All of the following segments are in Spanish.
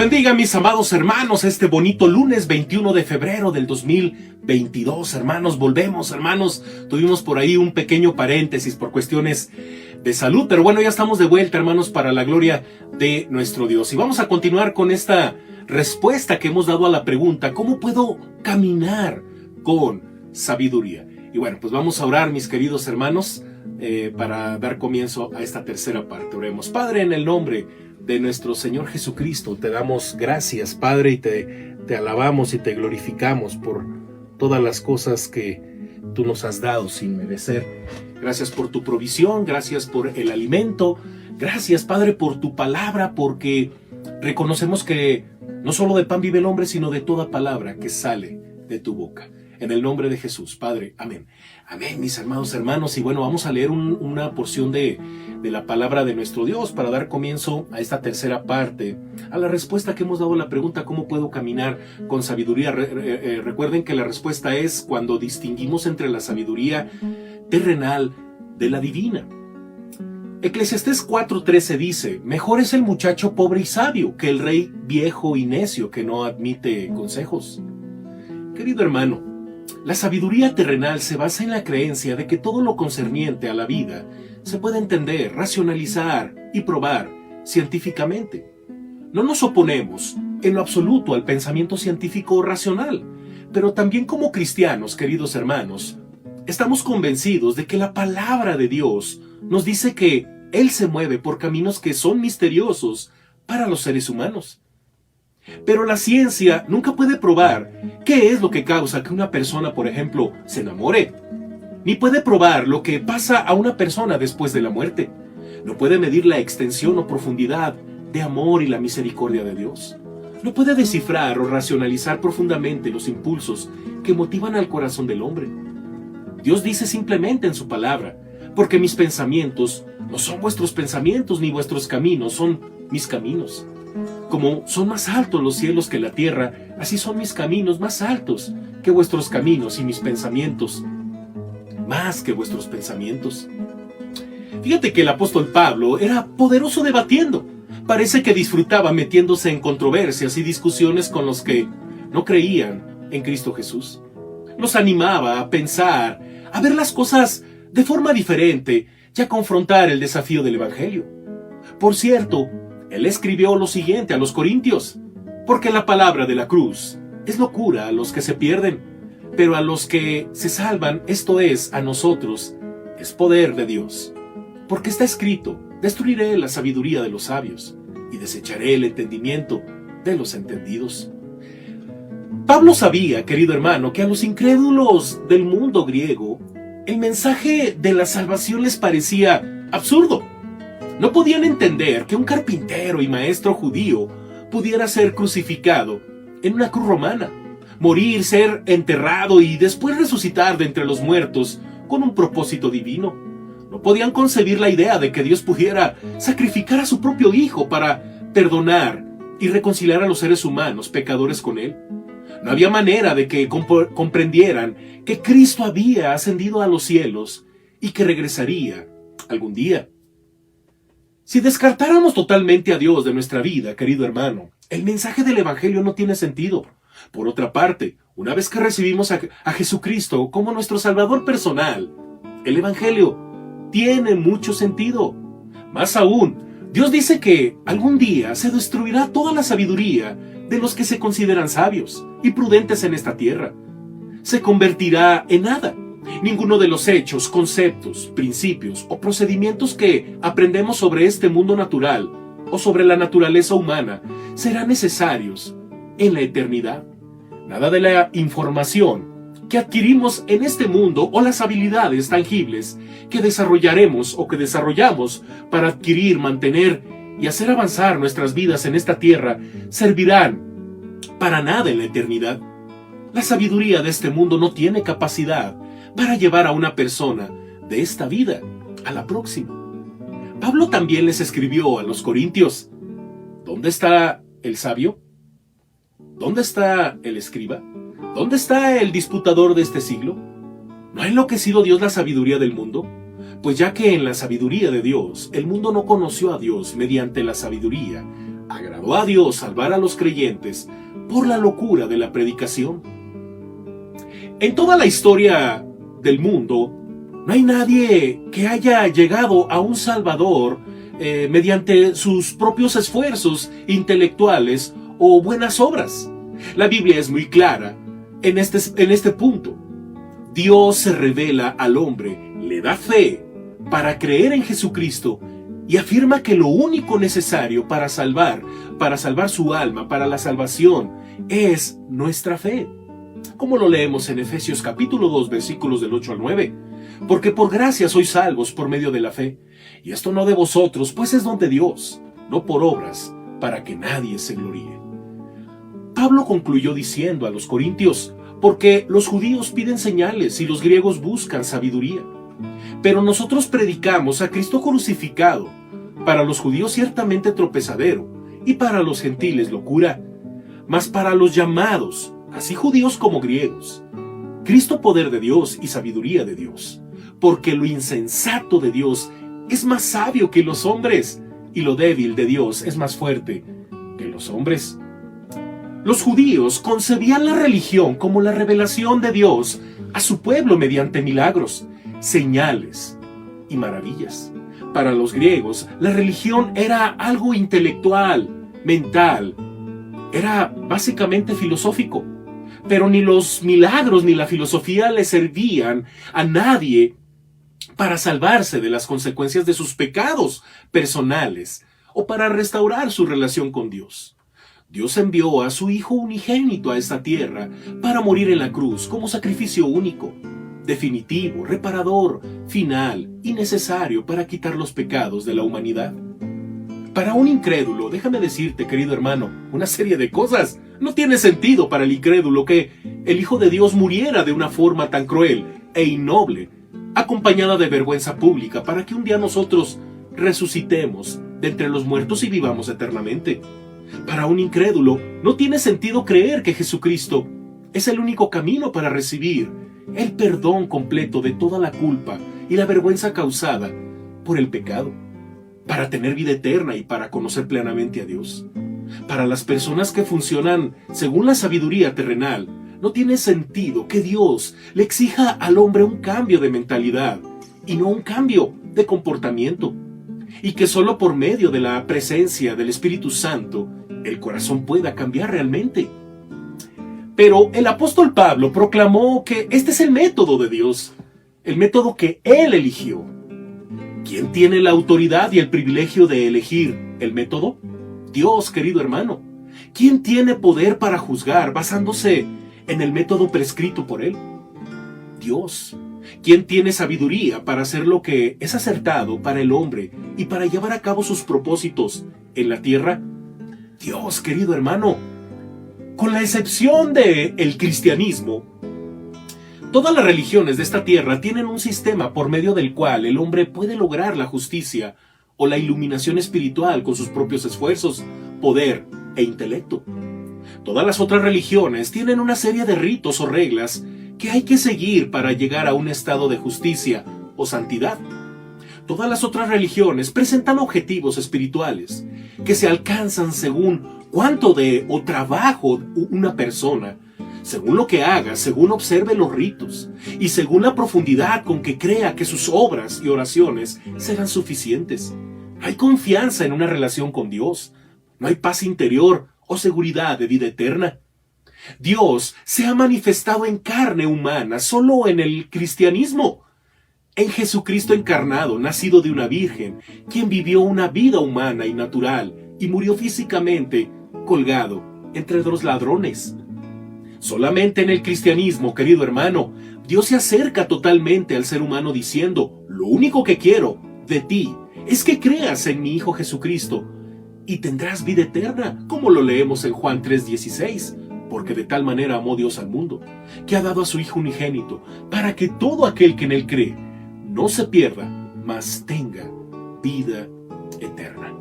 bendiga, mis amados hermanos, este bonito lunes 21 de febrero del 2022, hermanos. Volvemos, hermanos. Tuvimos por ahí un pequeño paréntesis por cuestiones de salud, pero bueno, ya estamos de vuelta, hermanos, para la gloria de nuestro Dios. Y vamos a continuar con esta respuesta que hemos dado a la pregunta: ¿cómo puedo caminar con sabiduría? Y bueno, pues vamos a orar, mis queridos hermanos, para dar comienzo a esta tercera parte. Oremos. Padre, en el nombre de nuestro Señor Jesucristo, te damos gracias, Padre, y te alabamos y te glorificamos por todas las cosas que tú nos has dado sin merecer. Gracias por tu provisión, gracias por el alimento, gracias, Padre, por tu palabra, porque reconocemos que no solo de pan vive el hombre, sino de toda palabra que sale de tu boca. En el nombre de Jesús, Padre, amén. Amén, mis amados hermanos. Y bueno, vamos a leer una porción de la palabra de nuestro Dios para dar comienzo a esta tercera parte, a la respuesta que hemos dado a la pregunta: ¿cómo puedo caminar con sabiduría? Recuerden que la respuesta es cuando distinguimos entre la sabiduría terrenal de la divina. Eclesiastés 4:13 dice: mejor es el muchacho pobre y sabio que el rey viejo y necio que no admite consejos. Querido hermano, la sabiduría terrenal se basa en la creencia de que todo lo concerniente a la vida se puede entender, racionalizar y probar científicamente. No nos oponemos en lo absoluto al pensamiento científico o racional, pero también como cristianos, queridos hermanos, estamos convencidos de que la palabra de Dios nos dice que Él se mueve por caminos que son misteriosos para los seres humanos. Pero la ciencia nunca puede probar qué es lo que causa que una persona, por ejemplo, se enamore. Ni puede probar lo que pasa a una persona después de la muerte. No puede medir la extensión o profundidad de amor y la misericordia de Dios. No puede descifrar o racionalizar profundamente los impulsos que motivan al corazón del hombre. Dios dice simplemente en su palabra: porque mis pensamientos no son vuestros pensamientos, ni vuestros caminos son mis caminos. Como son más altos los cielos que la tierra, así son mis caminos más altos que vuestros caminos, y mis pensamientos más que vuestros pensamientos. Fíjate que el apóstol Pablo era poderoso debatiendo. Parece que disfrutaba metiéndose en controversias y discusiones con los que no creían en Cristo Jesús. Los animaba a pensar, a ver las cosas de forma diferente y a confrontar el desafío del Evangelio. Por cierto, él escribió lo siguiente a los Corintios: porque la palabra de la cruz es locura a los que se pierden, pero a los que se salvan, esto es, a nosotros, es poder de Dios. Porque está escrito: destruiré la sabiduría de los sabios y desecharé el entendimiento de los entendidos. Pablo sabía, querido hermano, que a los incrédulos del mundo griego el mensaje de la salvación les parecía absurdo. No podían entender que un carpintero y maestro judío pudiera ser crucificado en una cruz romana, morir, ser enterrado y después resucitar de entre los muertos con un propósito divino. No podían concebir la idea de que Dios pudiera sacrificar a su propio Hijo para perdonar y reconciliar a los seres humanos pecadores con Él. No había manera de que comprendieran que Cristo había ascendido a los cielos y que regresaría algún día. Si descartáramos totalmente a Dios de nuestra vida, querido hermano, el mensaje del Evangelio no tiene sentido. Por otra parte, una vez que recibimos a Jesucristo como nuestro Salvador personal, el Evangelio tiene mucho sentido. Más aún, Dios dice que algún día se destruirá toda la sabiduría de los que se consideran sabios y prudentes en esta tierra. Se convertirá en nada. Ninguno de los hechos, conceptos, principios o procedimientos que aprendemos sobre este mundo natural o sobre la naturaleza humana serán necesarios en la eternidad. Nada de la información que adquirimos en este mundo o las habilidades tangibles que desarrollaremos o que desarrollamos para adquirir, mantener y hacer avanzar nuestras vidas en esta tierra servirán para nada en la eternidad. La sabiduría de este mundo no tiene capacidad para llevar a una persona de esta vida a la próxima. Pablo también les escribió a los Corintios: ¿dónde está el sabio? ¿Dónde está el escriba? ¿Dónde está el disputador de este siglo? ¿No ha enloquecido Dios la sabiduría del mundo? Pues ya que en la sabiduría de Dios el mundo no conoció a Dios mediante la sabiduría, agradó a Dios salvar a los creyentes por la locura de la predicación. En toda la historia del mundo, no hay nadie que haya llegado a un Salvador mediante sus propios esfuerzos intelectuales o buenas obras. La Biblia es muy clara en este punto. Dios se revela al hombre, le da fe para creer en Jesucristo y afirma que lo único necesario para salvar su alma, para la salvación, es nuestra fe. Como lo leemos en Efesios capítulo 2, versículos del 8 al 9. Porque por gracia sois salvos por medio de la fe, y esto no de vosotros, pues es don de Dios, no por obras, para que nadie se gloríe. Pablo concluyó diciendo a los corintios, porque los judíos piden señales y los griegos buscan sabiduría. Pero nosotros predicamos a Cristo crucificado, para los judíos ciertamente tropezadero, y para los gentiles locura, mas para los llamados, así judíos como griegos, Cristo poder de Dios y sabiduría de Dios, porque lo insensato de Dios es más sabio que los hombres, y lo débil de Dios es más fuerte que los hombres. Los judíos concebían la religión como la revelación de Dios a su pueblo mediante milagros, señales y maravillas. Para los griegos, la religión era algo intelectual, mental, era básicamente filosófico. Pero ni los milagros ni la filosofía le servían a nadie para salvarse de las consecuencias de sus pecados personales o para restaurar su relación con Dios. Dios envió a su Hijo unigénito a esta tierra para morir en la cruz como sacrificio único, definitivo, reparador, final y necesario para quitar los pecados de la humanidad. Para un incrédulo, déjame decirte, querido hermano, una serie de cosas. No tiene sentido para el incrédulo que el Hijo de Dios muriera de una forma tan cruel e innoble, acompañada de vergüenza pública, para que un día nosotros resucitemos de entre los muertos y vivamos eternamente. Para un incrédulo, no tiene sentido creer que Jesucristo es el único camino para recibir el perdón completo de toda la culpa y la vergüenza causada por el pecado, para tener vida eterna y para conocer plenamente a Dios. Para las personas que funcionan según la sabiduría terrenal, no tiene sentido que Dios le exija al hombre un cambio de mentalidad y no un cambio de comportamiento, y que solo por medio de la presencia del Espíritu Santo el corazón pueda cambiar realmente. Pero el apóstol Pablo proclamó que este es el método de Dios, el método que Él eligió. ¿Quién tiene la autoridad y el privilegio de elegir el método? Dios, querido hermano. ¿Quién tiene poder para juzgar basándose en el método prescrito por Él? Dios. ¿Quién tiene sabiduría para hacer lo que es acertado para el hombre y para llevar a cabo sus propósitos en la tierra? Dios, querido hermano. Con la excepción del cristianismo, todas las religiones de esta tierra tienen un sistema por medio del cual el hombre puede lograr la justicia o la iluminación espiritual con sus propios esfuerzos, poder e intelecto. Todas las otras religiones tienen una serie de ritos o reglas que hay que seguir para llegar a un estado de justicia o santidad. Todas las otras religiones presentan objetivos espirituales que se alcanzan según cuánto de o trabajo una persona, según lo que haga, según observe los ritos y según la profundidad con que crea que sus obras y oraciones serán suficientes. No hay confianza en una relación con Dios, no hay paz interior o seguridad de vida eterna. Dios se ha manifestado en carne humana solo en el cristianismo, en Jesucristo encarnado, nacido de una virgen, quien vivió una vida humana y natural y murió físicamente colgado entre dos ladrones. Solamente en el cristianismo, querido hermano, Dios se acerca totalmente al ser humano diciendo: lo único que quiero de ti es que creas en mi Hijo Jesucristo y tendrás vida eterna, como lo leemos en Juan 3:16. Porque de tal manera amó Dios al mundo, que ha dado a su Hijo unigénito, para que todo aquel que en él cree no se pierda, mas tenga vida eterna.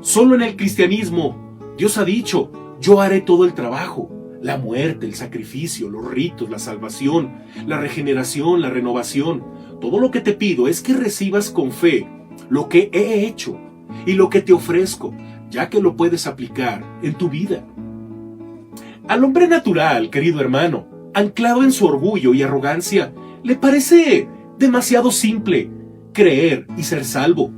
Solo en el cristianismo Dios ha dicho: yo haré todo el trabajo, la muerte, el sacrificio, los ritos, la salvación, la regeneración, la renovación. Todo lo que te pido es que recibas con fe lo que he hecho y lo que te ofrezco. ya que lo puedes aplicar en tu vida. Al hombre natural, querido hermano, anclado en su orgullo y arrogancia, le parece demasiado simple creer y ser salvo.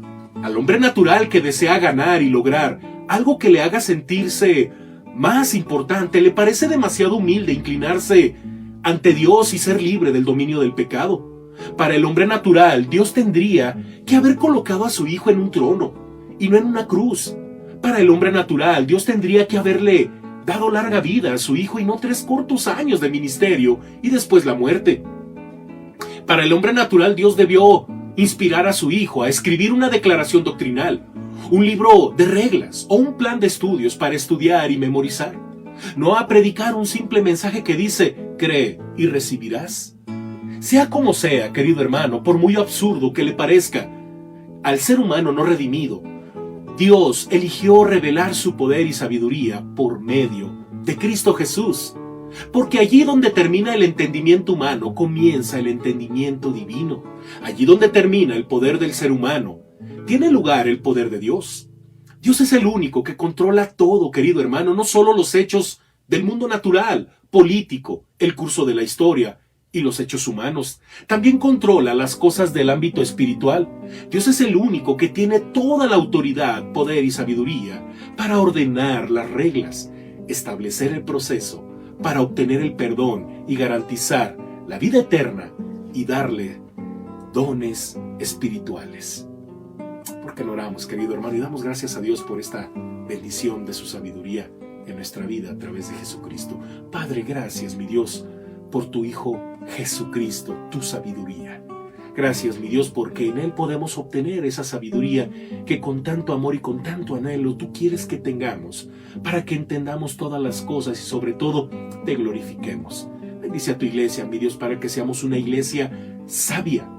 Al hombre natural que desea ganar y lograr algo que le haga sentirse más importante, le parece demasiado humilde inclinarse ante Dios y ser libre del dominio del pecado. Para el hombre natural, Dios tendría que haber colocado a su hijo en un trono y no en una cruz. Para el hombre natural, Dios tendría que haberle dado larga vida a su hijo y no 3 cortos años de ministerio y después la muerte. Para el hombre natural, Dios debió inspirar a su hijo a escribir una declaración doctrinal, un libro de reglas o un plan de estudios para estudiar y memorizar. No a predicar un simple mensaje que dice, cree y recibirás. Sea como sea, querido hermano, por muy absurdo que le parezca, al ser humano no redimido, Dios eligió revelar su poder y sabiduría por medio de Cristo Jesús. Porque allí donde termina el entendimiento humano, comienza el entendimiento divino. Allí donde termina el poder del ser humano, tiene lugar el poder de Dios. Dios es el único que controla todo, querido hermano, no solo los hechos del mundo natural, político, el curso de la historia y los hechos humanos. También controla las cosas del ámbito espiritual. Dios es el único que tiene toda la autoridad, poder y sabiduría para ordenar las reglas, establecer el proceso para obtener el perdón y garantizar la vida eterna y darle dones espirituales. ¿Por qué no oramos, querido hermano? Y damos gracias a Dios por esta bendición de su sabiduría en nuestra vida a través de Jesucristo. Padre, gracias, mi Dios, por tu Hijo Jesucristo, tu sabiduría. Gracias, mi Dios, porque en Él podemos obtener esa sabiduría que con tanto amor y con tanto anhelo tú quieres que tengamos, para que entendamos todas las cosas y sobre todo te glorifiquemos. Bendice a tu iglesia, mi Dios, para que seamos una iglesia sabia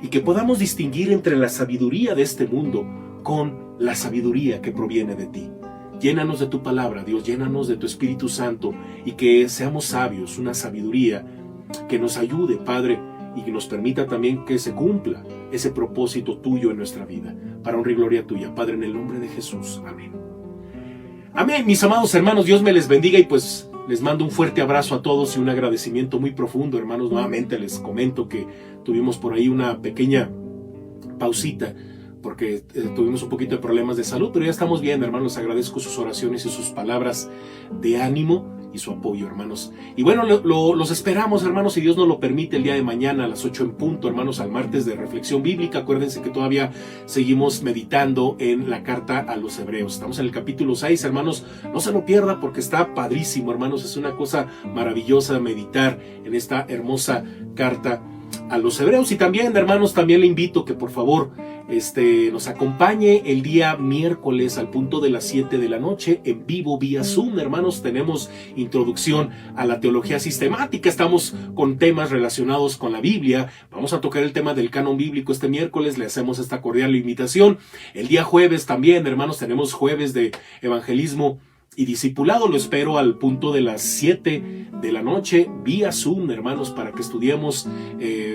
y que podamos distinguir entre la sabiduría de este mundo con la sabiduría que proviene de ti. Llénanos de tu palabra, Dios, llénanos de tu Espíritu Santo y que seamos sabios, una sabiduría que nos ayude, Padre, y que nos permita también que se cumpla ese propósito tuyo en nuestra vida, para honra y gloria tuya, Padre, en el nombre de Jesús. Amén. Amén, mis amados hermanos, Dios me les bendiga y pues les mando un fuerte abrazo a todos y un agradecimiento muy profundo, hermanos. Nuevamente les comento que tuvimos por ahí una pequeña pausita porque tuvimos un poquito de problemas de salud, pero ya estamos bien, hermanos. Agradezco sus oraciones y sus palabras de ánimo y su apoyo, hermanos. Y bueno, los esperamos, hermanos, si Dios nos lo permite, el día de mañana a las 8 en punto, hermanos, al martes de reflexión bíblica. Acuérdense que todavía seguimos meditando en la carta a los hebreos. Estamos en el capítulo 6, hermanos. No se lo pierda porque está padrísimo, hermanos. Es una cosa maravillosa meditar en esta hermosa carta a los hebreos. Y también, hermanos, también le invito que por favor nos acompañe el día miércoles al punto de las 7 de la noche en vivo vía Zoom, hermanos. Tenemos introducción a la teología sistemática, estamos con temas relacionados con la Biblia. Vamos a tocar el tema del canon bíblico este miércoles, le hacemos esta cordial invitación. El día jueves también, hermanos, tenemos jueves de evangelismo y discipulado. Lo espero al punto de las 7 de la noche vía Zoom, hermanos, para que estudiemos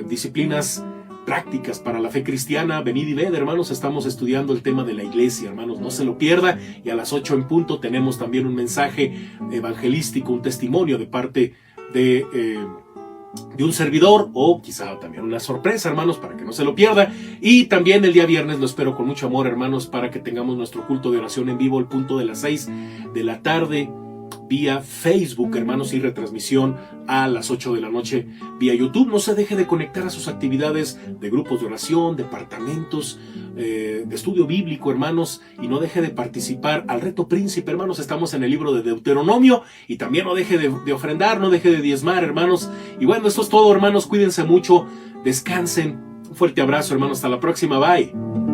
disciplinas prácticas para la fe cristiana. Venid y ved, hermanos, estamos estudiando el tema de la iglesia, hermanos, no se lo pierda. Y a las 8 en punto tenemos también un mensaje evangelístico, un testimonio de parte de un servidor, o quizá también una sorpresa, hermanos, para que no se lo pierda. Y también el día viernes lo espero con mucho amor, hermanos, para que tengamos nuestro culto de oración en vivo al punto de las 6 de la tarde vía Facebook, hermanos, y retransmisión a las 8 de la noche vía YouTube. No se deje de conectar a sus actividades de grupos de oración, departamentos de estudio bíblico, hermanos, y no deje de participar al reto príncipe, hermanos. Estamos en el libro de Deuteronomio, y también no deje de ofrendar, no deje de diezmar, hermanos. Y bueno, esto es todo, hermanos. Cuídense mucho, descansen. Un fuerte abrazo, hermanos. Hasta la próxima. Bye.